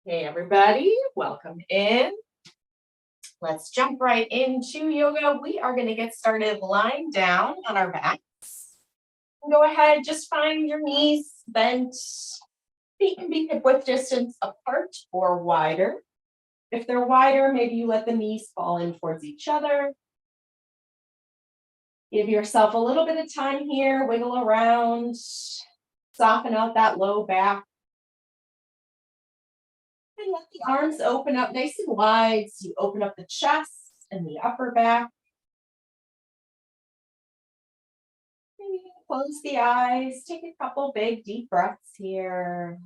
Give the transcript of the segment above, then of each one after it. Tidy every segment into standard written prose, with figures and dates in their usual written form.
Hey everybody, welcome in. Let's jump right into yoga. We are going to get started lying down on our backs. Go ahead, just find your knees bent. Feet can be hip width distance apart or wider. If they're wider, maybe you let the knees fall in towards each other. Give yourself a little bit of time here, wiggle around, soften out that low back. And let the arms open up nice and wide. So you open up the chest and the upper back. Maybe close the eyes. Take a couple big deep breaths here.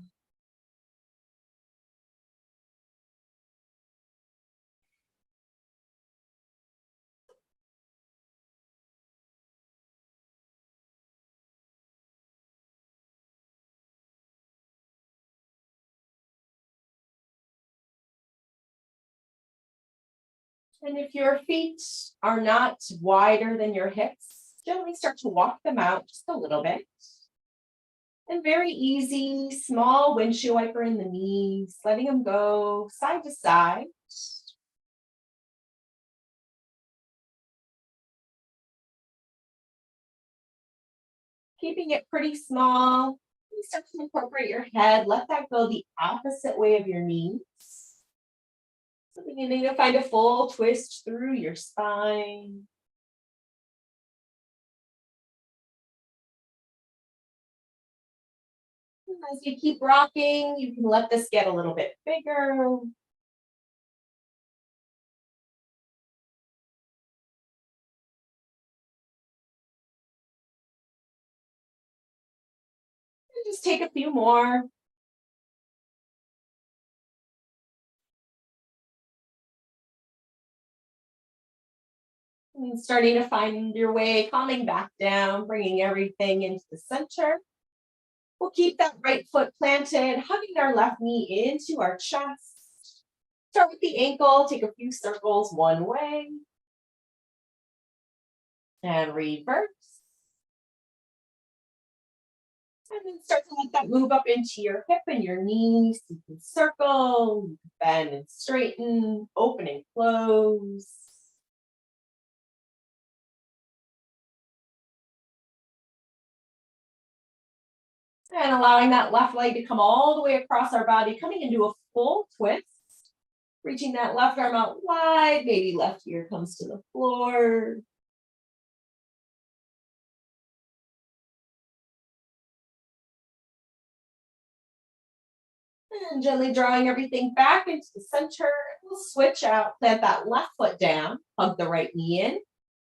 And if your feet are not wider than your hips, gently start to walk them out just a little bit. And very easy, small windshield wiper in the knees, letting them go side to side. Keeping it pretty small. You start to incorporate your head, let that go the opposite way of your knees. So beginning to find a full twist through your spine. As you keep rocking, you can let this get a little bit bigger. And just take a few more. And starting to find your way, calming back down, bringing everything into the center. We'll keep that right foot planted, hugging our left knee into our chest. Start with the ankle, take a few circles one way. And reverse. And then start to let that move up into your hip and your knees. You can circle, you can bend and straighten, open and close. And allowing that left leg to come all the way across our body, coming into a full twist. Reaching that left arm out wide, maybe left ear comes to the floor. And gently drawing everything back into the center. We'll switch out, plant that left foot down, hug the right knee in,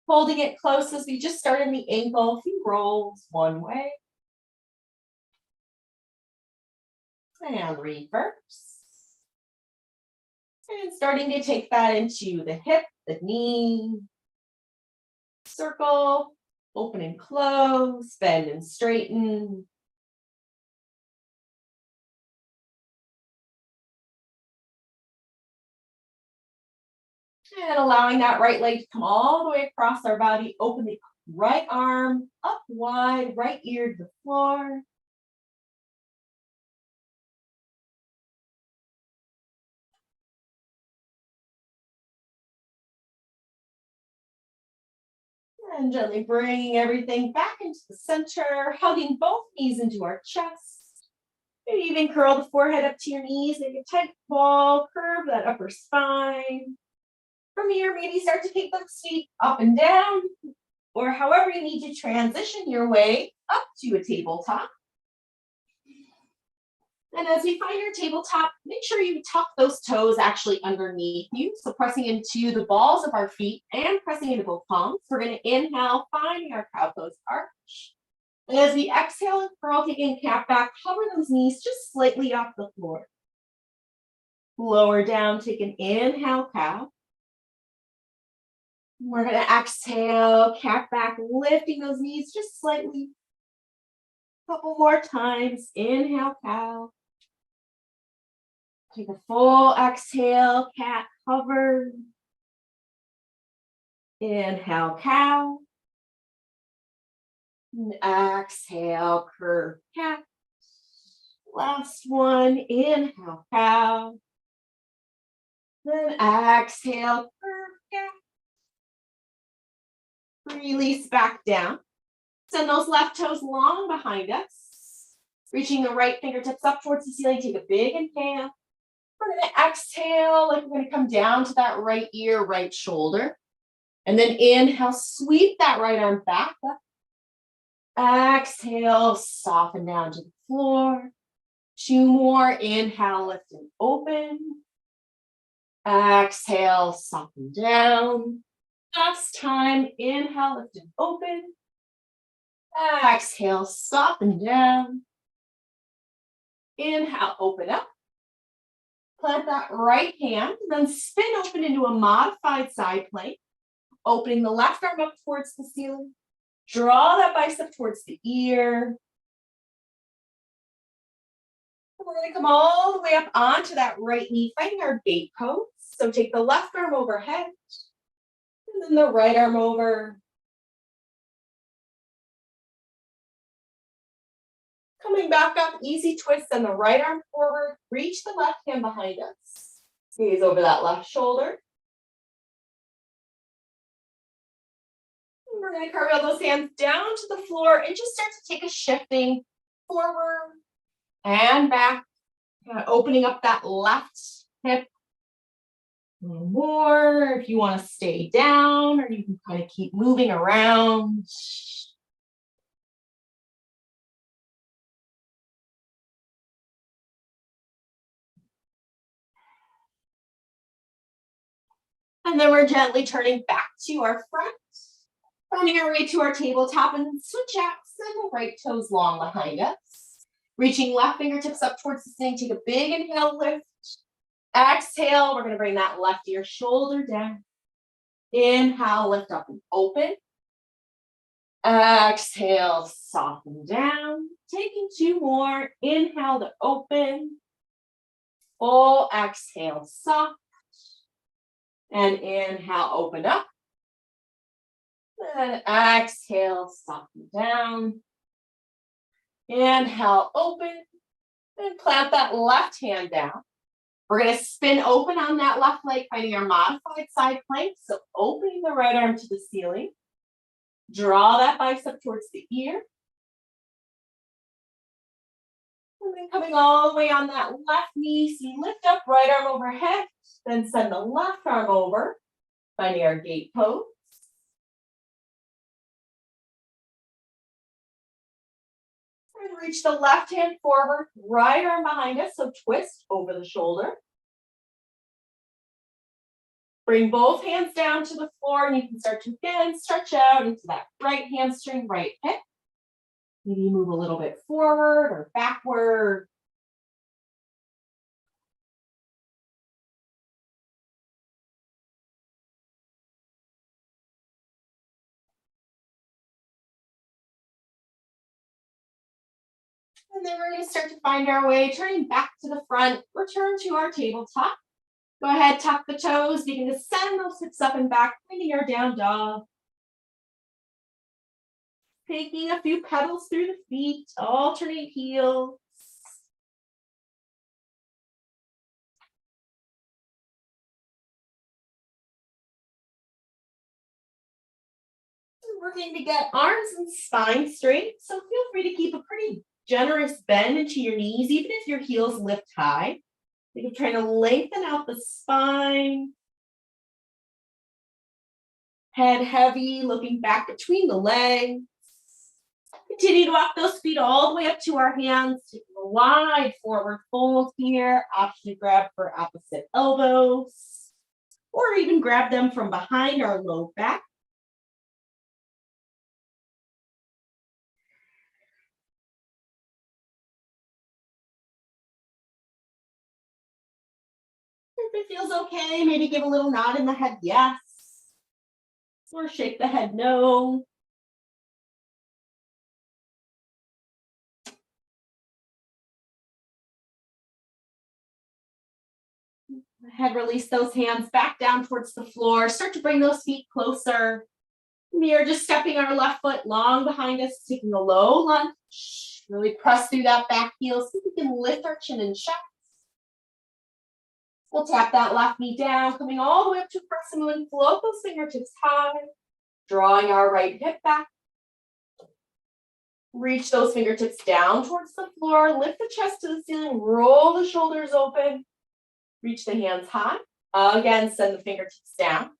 holding it close as we just start in the ankle, a few rolls one way. And reverse. And starting to take that into the hip, the knee. Circle, open and close, bend and straighten. And allowing that right leg to come all the way across our body, open the right arm up wide, right ear to the floor. And gently bringing everything back into the center, hugging both knees into our chest. Maybe even curl the forehead up to your knees, make a tight ball, curve that upper spine. From here, maybe start to take those feet up and down, or however you need to transition your way up to a tabletop. And as we find your tabletop, make sure you tuck those toes actually underneath you. So pressing into the balls of our feet and pressing into both palms. We're going to inhale, finding our cow pose arch. And as we exhale and curl, taking a cat back, hover those knees just slightly off the floor. Lower down, take an inhale, cow. We're going to exhale, cat back, lifting those knees just slightly. Couple more times. Inhale, cow. Take a full exhale, cat hover. Inhale, cow. And exhale, curve cat. Last one, inhale, cow. Then exhale, release back down. Send those left toes long behind us. Reaching the right fingertips up towards the ceiling. Take a big inhale. We're going to exhale like we're going to come down to that right ear, right shoulder. And then inhale, sweep that right arm back up. Exhale, soften down to the floor. 2 more. Inhale, lift and open. Exhale, soften down. Last time. Inhale, lift and open. Exhale, soften down. Inhale, open up. Plant that right hand, then spin open into a modified side plank. Opening the left arm up towards the ceiling. Draw that bicep towards the ear. We're going to come all the way up onto that right knee, finding our gate pose. So take the left arm overhead, and then the right arm over. Coming back up, easy twist, and the right arm forward. Reach the left hand behind us. Gaze over that left shoulder. We're going to cartwheel those hands down to the floor and just start to take a shifting forward and back, kind of opening up that left hip. A little more if you want to stay down, or you can kind of keep moving around. And then we're gently turning back to our front, finding our way to our tabletop, and then switch out, send the right toes long behind us. Reaching left fingertips up towards the ceiling, take a big inhale, lift. Exhale, we're going to bring that left ear shoulder down. Inhale, lift up and open. Exhale, soften down. Taking 2 more. Inhale to open. Full exhale, soft. And inhale, open up. And exhale, soften down. Inhale, open. And plant that left hand down. We're going to spin open on that left leg, finding our modified side plank. So opening the right arm to the ceiling. Draw that bicep towards the ear. And then coming all the way on that left knee, so you lift up, right arm overhead, then send the left arm over, finding our gate pose. And reach the left hand forward, right arm behind us, so twist over the shoulder. Bring both hands down to the floor, and you can start to again stretch out into that right hamstring, right hip. Maybe move a little bit forward or backward. And then we're going to start to find our way, turning back to the front, return to our tabletop. Go ahead, tuck the toes, begin to send those hips up and back, finding our down dog. Taking a few pedals through the feet, alternate heels. We're working to get arms and spine straight, so feel free to keep a pretty generous bend into your knees, even if your heels lift high. You're trying to lengthen out the spine. Head heavy, looking back between the legs. Continue to walk those feet all the way up to our hands. Take a wide forward fold here. Option to grab for opposite elbows. Or even grab them from behind our low back. If it feels okay, maybe give a little nod in the head, yes. Or shake the head, no. Head, release those hands back down towards the floor. Start to bring those feet closer. We are just stepping our left foot long behind us, taking a low lunge. Really press through that back heel. See if we can lift our chin and chest. We'll tap that left knee down, coming all the way up to crescent moon. Float those fingertips high, drawing our right hip back. Reach those fingertips down towards the floor. Lift the chest to the ceiling. Roll the shoulders open. Reach the hands high. Again, send the fingertips down.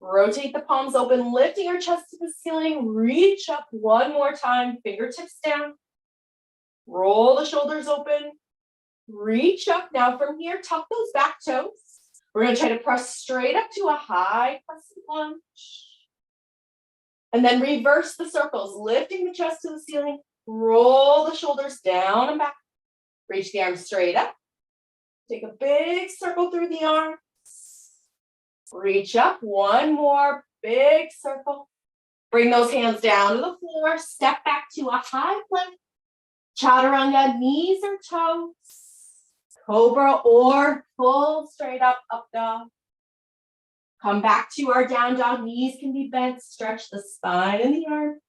Rotate the palms open, lifting our chest to the ceiling. Reach up one more time. Fingertips down. Roll the shoulders open. Reach up. Now from here, tuck those back toes. We're going to try to press straight up to a high crescent lunge. And then reverse the circles, lifting the chest to the ceiling. Roll the shoulders down and back. Reach the arms straight up. Take a big circle through the arms. Reach up. One more big circle. Bring those hands down to the floor. Step back to a high plank. Chaturanga, knees or toes. Cobra or full straight up dog. Come back to our down dog. Knees can be bent. Stretch the spine and the arms.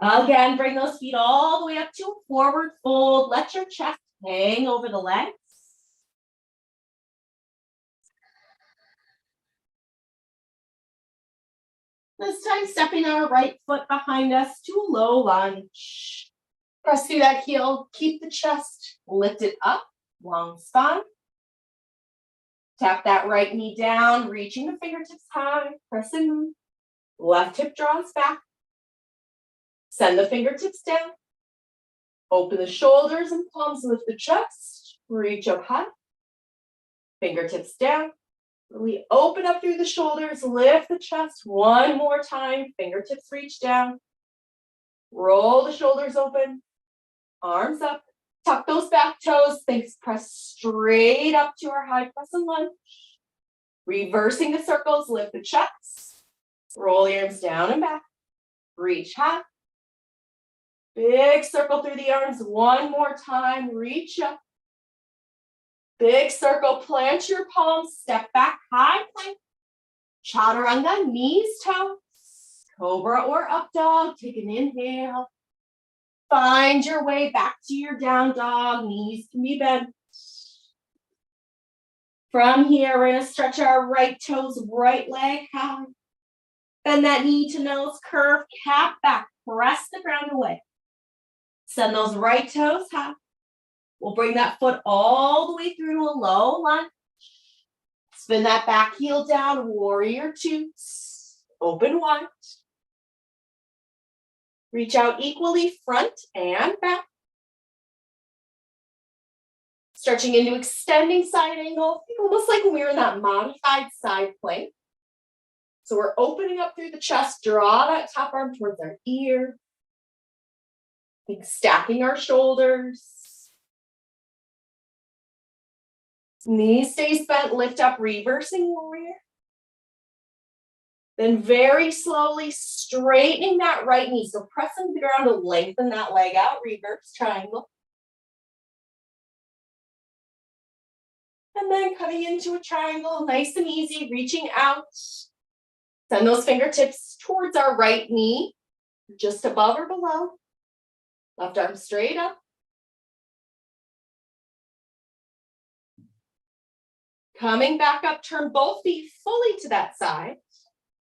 Again, bring those feet all the way up to a forward fold. Let your chest hang over the legs. This time, stepping our right foot behind us to a low lunge. Press through that heel. Keep the chest lifted up. Long spine. Tap that right knee down, reaching the fingertips high. Pressing. Left hip draws back. Send the fingertips down. Open the shoulders and palms, lift the chest. Reach up high. Fingertips down. Really open up through the shoulders, lift the chest one more time. Fingertips reach down. Roll the shoulders open. Arms up. Tuck those back toes. Thanks. Press straight up to our high crescent lunge. Reversing the circles, lift the chest. Roll the arms down and back. Reach high. Big circle through the arms one more time. Reach up. Big circle, plant your palms, step back, high plank. Chaturanga, knees, toes. Cobra or up dog, take an inhale. Find your way back to your down dog, knees can be bent. From here, we're gonna stretch our right toes, right leg high. Bend that knee to nose, curve, cap back, press the ground away. Send those right toes high. We'll bring that foot all the way through to a low lunge. Spin that back heel down, warrior two. Open wide. Reach out equally front and back. Stretching into extending side angle, almost like when we were in that modified side plank. So we're opening up through the chest, draw that top arm towards our ear. Think stacking our shoulders. Knees stays bent, lift up, reversing warrior. Then very slowly straightening that right knee. So pressing the ground to lengthen that leg out, reverse triangle. And then cutting into a triangle, nice and easy, reaching out. Send those fingertips towards our right knee, just above or below. Left arm straight up. Coming back up, turn both feet fully to that side.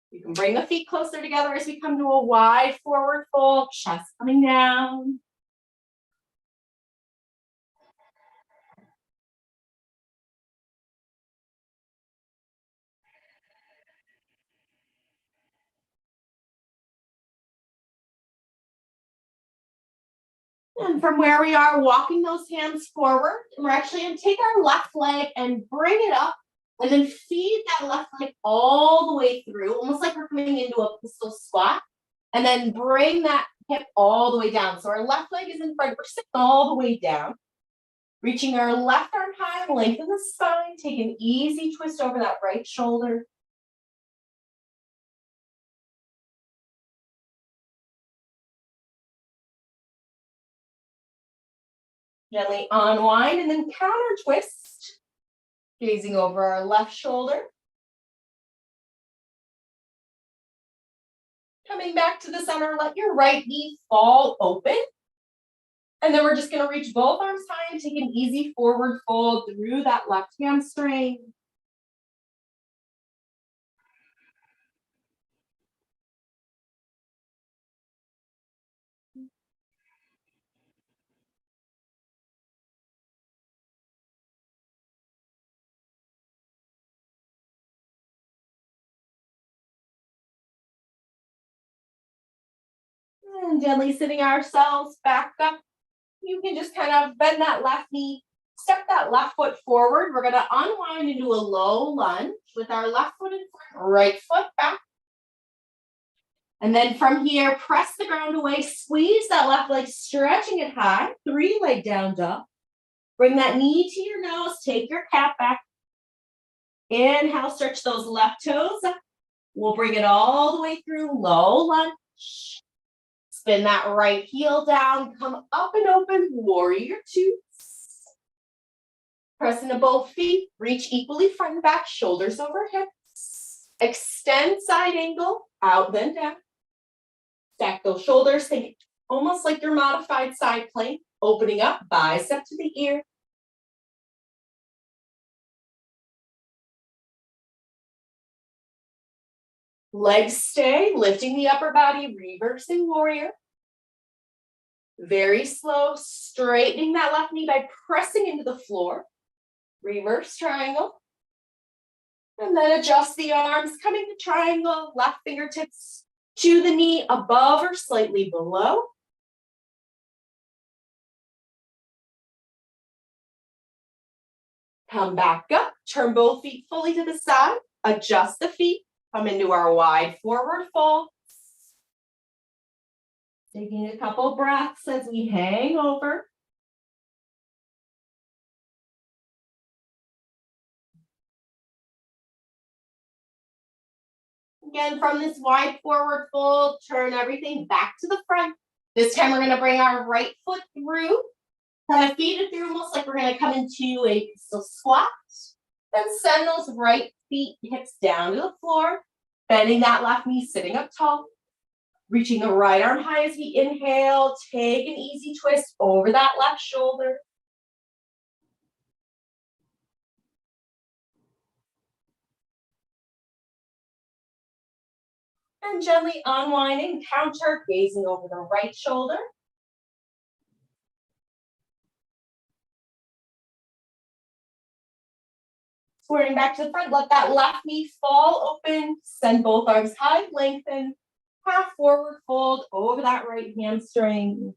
You can bring the feet closer together as we come to a wide forward fold, chest coming down. And from where we are, walking those hands forward, and we're actually going to take our left leg and bring it up, and then feed that left leg all the way through, almost like we're coming into a pistol squat, and then bring that hip all the way down. So our left leg is in front, we're sitting all the way down. Reaching our left arm high, lengthen the spine, take an easy twist over that right shoulder. Gently unwind and then counter twist. Gazing over our left shoulder. Coming back to the center, let your right knee fall open. And then we're just going to reach both arms high and take an easy forward fold through that left hamstring. And gently sitting ourselves back up. You can just kind of bend that left knee, step that left foot forward. We're going to unwind into a low lunge with our left foot in front, right foot back. And then from here, press the ground away, squeeze that left leg, stretching it high, 3-leg down dog. Bring that knee to your nose, take your cat back. Inhale, stretch those left toes up. We'll bring it all the way through, low lunge. Spin that right heel down, come up and open, warrior two. Press into both feet, reach equally front and back, shoulders over hips. Extend side angle, out then down. Stack those shoulders, think almost like your modified side plank, opening up, bicep to the ear. Legs stay, lifting the upper body, reversing warrior. Very slow, straightening that left knee by pressing into the floor. Reverse triangle. And then adjust the arms, coming to triangle, left fingertips to the knee, above or slightly below. Come back up, turn both feet fully to the side, adjust the feet, come into our wide forward fold. Taking a couple breaths as we hang over. Again, from this wide forward fold, turn everything back to the front. This time we're going to bring our right foot through, kind of feed it through almost like we're going to come into a pistol squat. Then send those right feet, hips down to the floor, bending that left knee, sitting up tall. Reaching the right arm high as we inhale, take an easy twist over that left shoulder. And gently unwinding, counter, gazing over the right shoulder. Squaring back to the front, let that left knee fall open, send both arms high, lengthen, half forward fold over that right hamstring.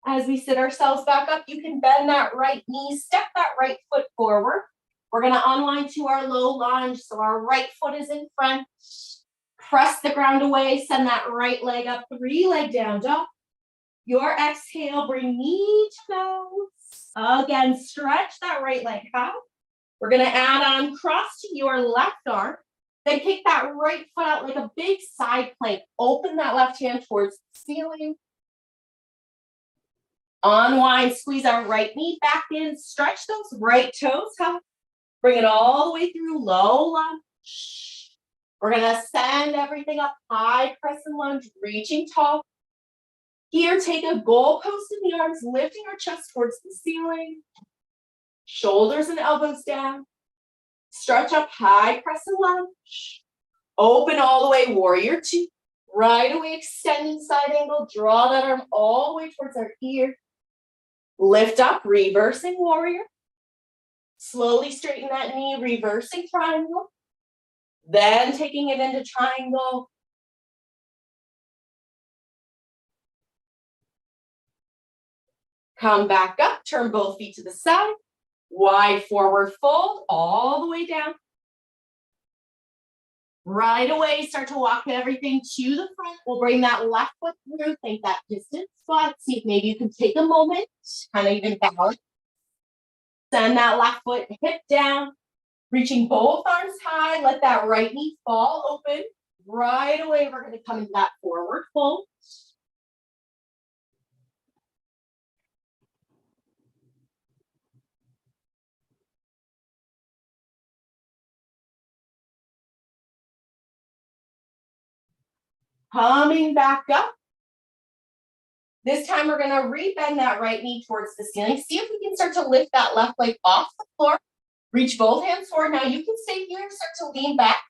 As we sit ourselves back up, you can bend that right knee, step that right foot forward. We're going to unwind to our low lunge, so our right foot is in front. Press the ground away, send that right leg up, 3-leg down dog. Your exhale, bring knee to nose. Again, stretch that right leg out. We're going to add on cross to your left arm. Then kick that right foot out like a big side plank. Open that left hand towards the ceiling. Unwind, squeeze our right knee back in. Stretch those right toes out. Bring it all the way through, low lunge. We're going to send everything up, high crescent lunge, reaching tall. Here, take a goalpost in the arms, lifting our chest towards the ceiling. Shoulders and elbows down. Stretch up, high crescent lunge. Open all the way, warrior two. Right away, extending side angle. Draw that arm all the way towards our ear. Lift up, reversing warrior. Slowly straighten that knee, reversing triangle. Then taking it into triangle. Come back up, turn both feet to the side. Wide forward fold, all the way down. Right away, start to walk everything to the front. We'll bring that left foot through, think that distance squat. See if maybe you can take a moment, kind of even balance. Send that left foot hip down. Reaching both arms high, let that right knee fall open. Right away, we're gonna come into that forward fold. Coming back up. This time we're gonna rebend that right knee towards the ceiling. See if we can start to lift that left leg off the floor. Reach both hands forward. Now you can stay here and start to lean back.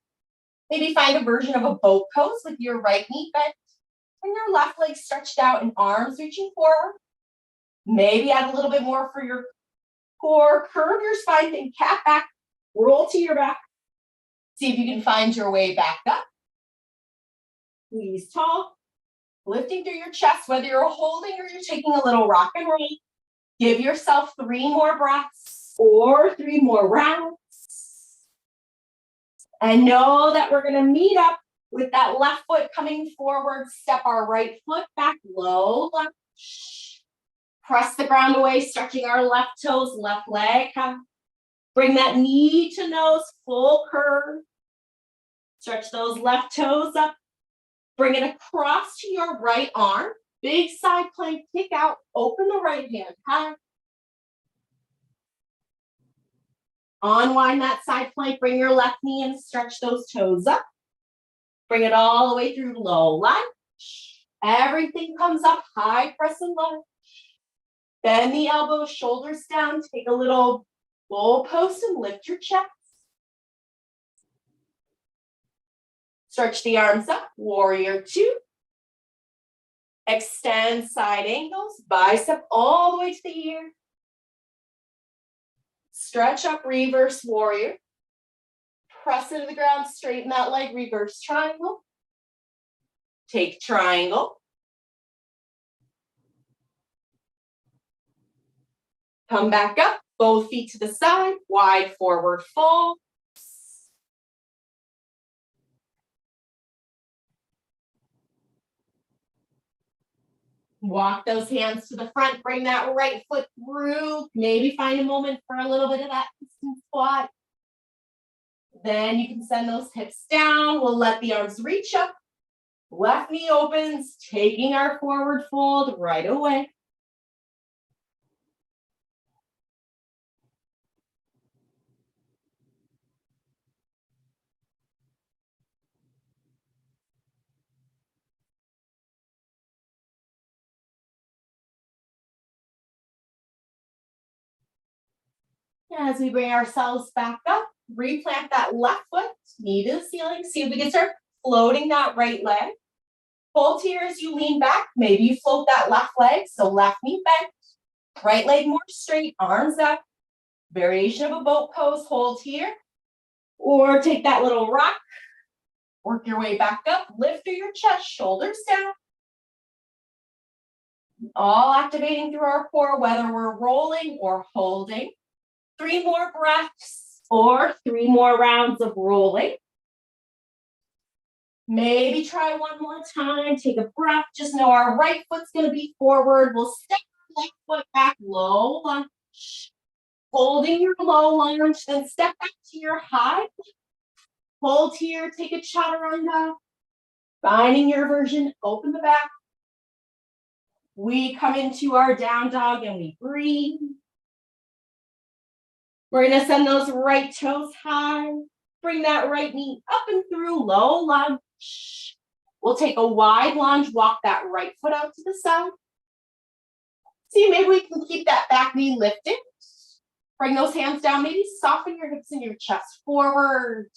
Maybe find a version of a boat pose with your right knee bent and your left leg stretched out and arms reaching forward. Maybe add a little bit more for your core. Curve your spine, think cat back, roll to your back. See if you can find your way back up. Squeeze tall, lifting through your chest, whether you're holding or you're taking a little rock and roll. Give yourself 3 more breaths or 3 more rounds. And know that we're gonna meet up with that left foot coming forward, step our right foot back, low lunge. Press the ground away, stretching our left toes, left leg. Bring that knee to nose, full curve. Stretch those left toes up. Bring it across to your right arm. Big side plank, kick out, open the right hand high. Unwind that side plank, bring your left knee and stretch those toes up. Bring it all the way through low lunge. Everything comes up, high press and lunge. Bend the elbows, shoulders down, take a little bull post and lift your chest. Stretch the arms up, warrior 2. Extend side angles, bicep all the way to the ear. Stretch up, reverse warrior. Press into the ground, straighten that leg, reverse triangle. Take triangle. Come back up, both feet to the side, wide forward fold. Walk those hands to the front, bring that right foot through. Maybe find a moment for a little bit of that piston squat. Then you can send those hips down. We'll let the arms reach up. Left knee opens, taking our forward fold right away. As we bring ourselves back up, replant that left foot, knee to the ceiling. See if we can start floating that right leg. Hold here as you lean back. Maybe you float that left leg, so left knee bent, right leg more straight, arms up. Variation of a boat pose, hold here. Or take that little rock, work your way back up, lift through your chest, shoulders down. All activating through our core, whether we're rolling or holding. 3 more breaths or 3 more rounds of rolling. Maybe try one more time. Take a breath. Just know our right foot's going to be forward. We'll step our left foot back, low lunge. Holding your low lunge, then step back to your high. Hold here, take a chaturanga. Finding your version, open the back. We come into our down dog and we breathe. We're going to send those right toes high. Bring that right knee up and through, low lunge. We'll take a wide lunge, walk that right foot out to the side. See, maybe we can keep that back knee lifted. Bring those hands down, maybe soften your hips and your chest forward.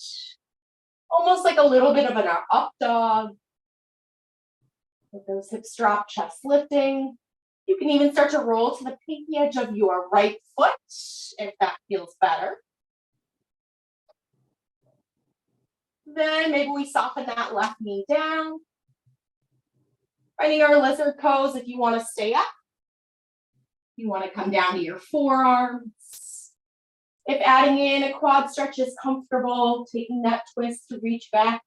Almost like a little bit of an up dog. Let those hips drop, chest lifting. You can even start to roll to the pinky edge of your right foot if that feels better. Then maybe we soften that left knee down. Finding our lizard pose if you want to stay up. You want to come down to your forearms. If adding in a quad stretch is comfortable, taking that twist to reach back.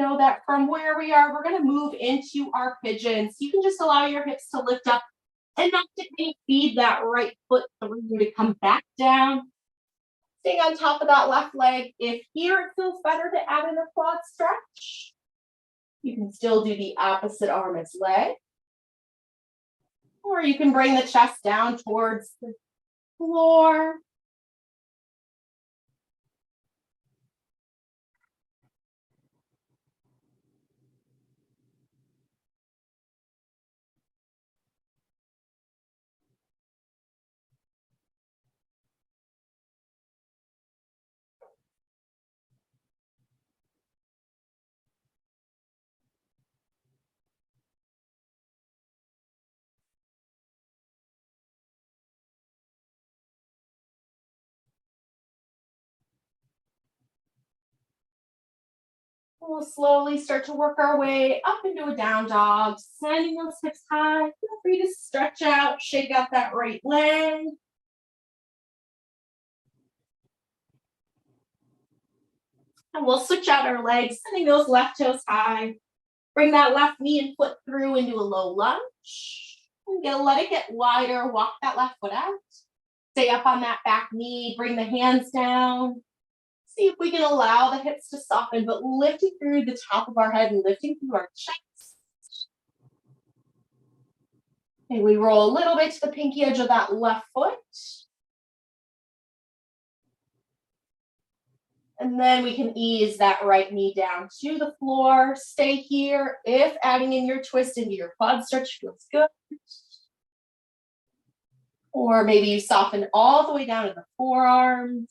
know that from where we are, we're gonna move into our pigeons. You can just allow your hips to lift up and not to feed that right foot through to come back down. Staying on top of that left leg. If here it feels better to add in a quad stretch, you can still do the opposite arm as leg. Or you can bring the chest down towards the floor. We'll slowly start to work our way up into a down dog, sending those hips high. Feel free to stretch out, shake out that right leg. And we'll switch out our legs, sending those left toes high. Bring that left knee and foot through into a low lunge. And let it get wider, walk that left foot out. Stay up on that back knee, bring the hands down. See if we can allow the hips to soften, but lifting through the top of our head and lifting through our chest. And we roll a little bit to the pinky edge of that left foot. And then we can ease that right knee down to the floor. Stay here. If adding in your twist into your quad stretch feels good. Or maybe you soften all the way down to the forearms.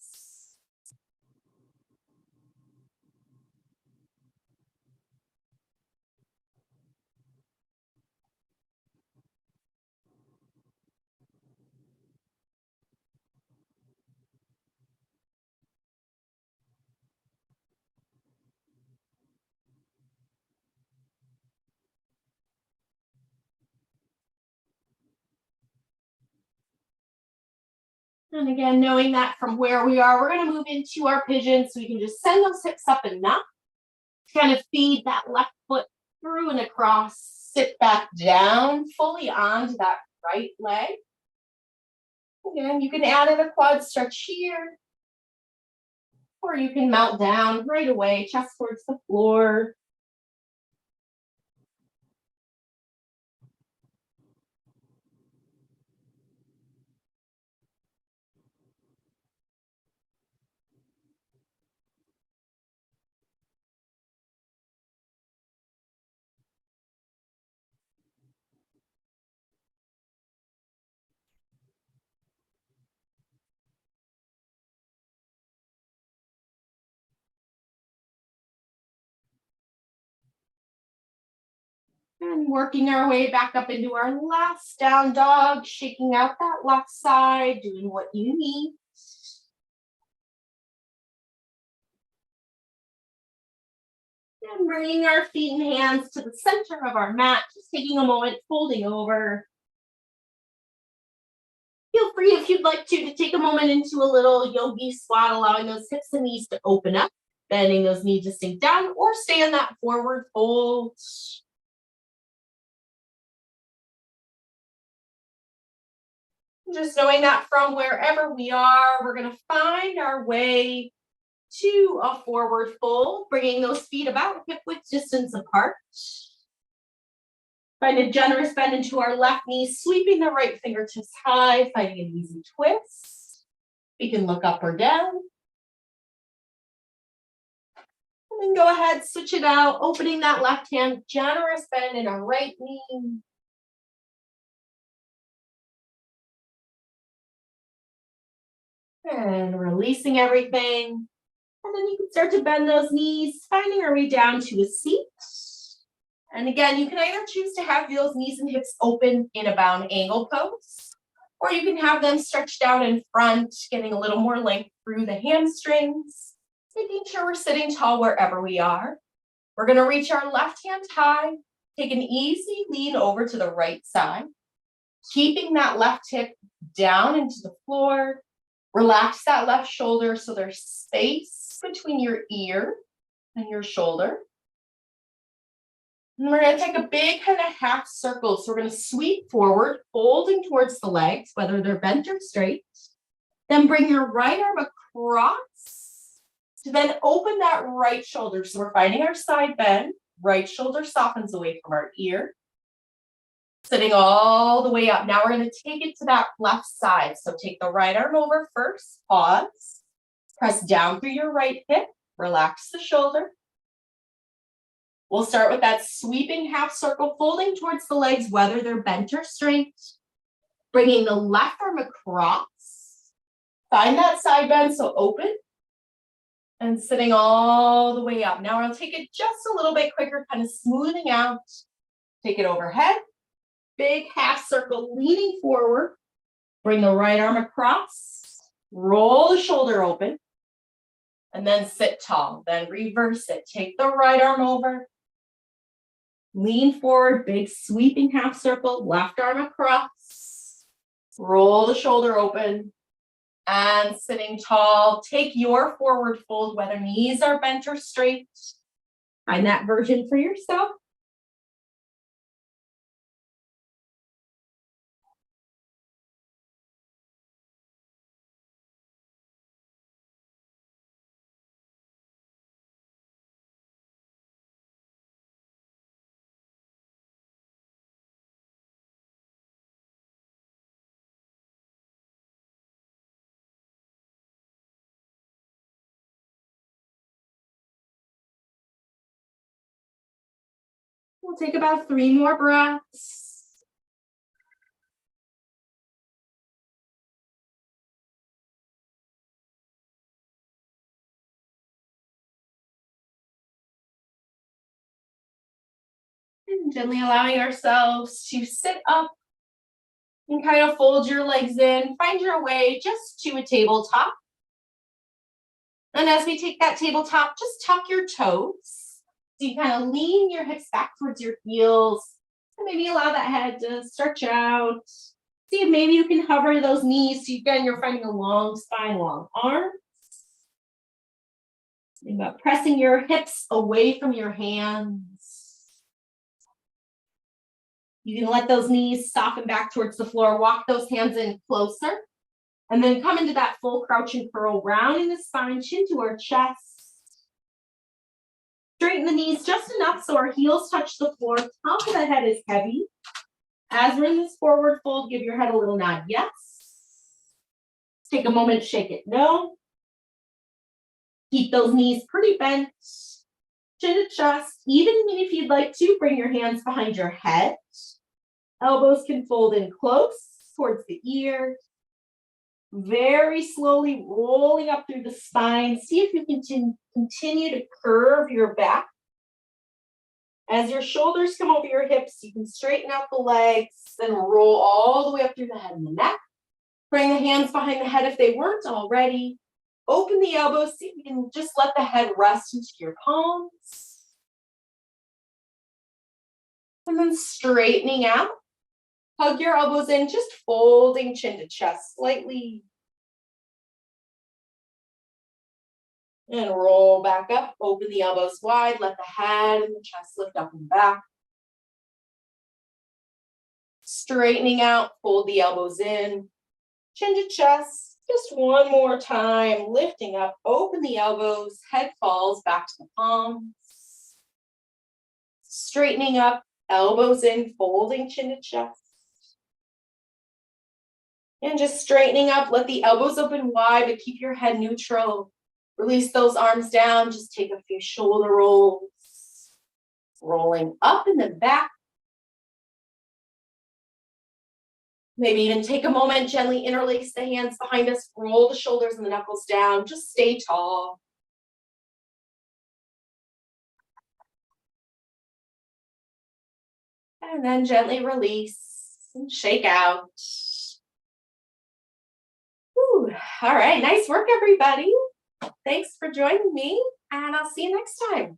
And again, knowing that from where we are, we're going to move into our pigeon. So we can just send those hips up enough to kind of feed that left foot through and across. Sit back down fully onto that right leg. Again, you can add in a quad stretch here. Or you can melt down right away, chest towards the floor. And working our way back up into our last down dog, shaking out that left side, doing what you need. And bringing our feet and hands to the center of our mat, just taking a moment, folding over. Feel free, if you'd like to take a moment into a little yogi squat, allowing those hips and knees to open up, bending those knees to sink down, or stay in that forward fold. Just knowing that from wherever we are, we're going to find our way to a forward fold, bringing those feet about hip width distance apart. Find a generous bend into our left knee, sweeping the right fingertips high, finding an easy twist. We can look up or down. And then go ahead, switch it out, opening that left hand, generous bend in our right knee. And releasing everything. And then you can start to bend those knees, finding our way down to a seat. And again, you can either choose to have those knees and hips open in a bound angle pose, or you can have them stretched out in front, getting a little more length through the hamstrings, making sure we're sitting tall wherever we are. We're going to reach our left hand high, take an easy lean over to the right side, keeping that left hip down into the floor. Relax that left shoulder so there's space between your ear and your shoulder. And we're going to take a big kind of half circle. So we're going to sweep forward, folding towards the legs, whether they're bent or straight. Then bring your right arm across to then open that right shoulder. So we're finding our side bend. Right shoulder softens away from our ear. Sitting all the way up. Now we're going to take it to that left side. So take the right arm over first, pause, press down through your right hip, relax the shoulder. We'll start with that sweeping half circle, folding towards the legs, whether they're bent or straight. Bringing the left arm across. Find that side bend, so open. And sitting all the way up. Now I'll take it just a little bit quicker, kind of smoothing out. Take it overhead. Big half circle, leaning forward. Bring the right arm across. Roll the shoulder open. And then sit tall. Then reverse it. Take the right arm over. Lean forward, big sweeping half circle, left arm across. Roll the shoulder open. And sitting tall. Take your forward fold, whether knees are bent or straight. Find that version for yourself. We'll take about 3 more breaths. And gently allowing ourselves to sit up and kind of fold your legs in. Find your way just to a tabletop. And as we take that tabletop, just tuck your toes. So you kind of lean your hips back towards your heels. And maybe allow that head to stretch out. See if maybe you can hover those knees. So again, you're finding a long spine, long arms. Think about pressing your hips away from your hands. You can let those knees soften back towards the floor. Walk those hands in closer. And then come into that full crouch and curl, rounding the spine, chin to our chest. Straighten the knees just enough so our heels touch the floor. Top of the head is heavy. As we're in this forward fold, give your head a little nod, yes. Take a moment, shake it, no. Keep those knees pretty bent. Chin to chest. Even if you'd like to, bring your hands behind your head. Elbows can fold in close towards the ear. Very slowly rolling up through the spine. See if you can continue to curve your back. As your shoulders come over your hips, you can straighten out the legs and roll all the way up through the head and the neck. Bring the hands behind the head if they weren't already. Open the elbows. See if you can just let the head rest into your palms. And then straightening out. Hug your elbows in, just folding chin to chest slightly. And roll back up, open the elbows wide, let the head and the chest lift up and back. Straightening out, fold the elbows in, chin to chest. Just one more time, lifting up, open the elbows, head falls back to the palms. Straightening up, elbows in, folding chin to chest. And just straightening up, let the elbows open wide, but keep your head neutral. Release those arms down, just take a few shoulder rolls. Rolling up and then back. Maybe even take a moment, gently interlace the hands behind us, roll the shoulders and the knuckles down, just stay tall. And then gently release and shake out. Whew. All right, nice work, everybody. Thanks for joining me, and I'll see you next time.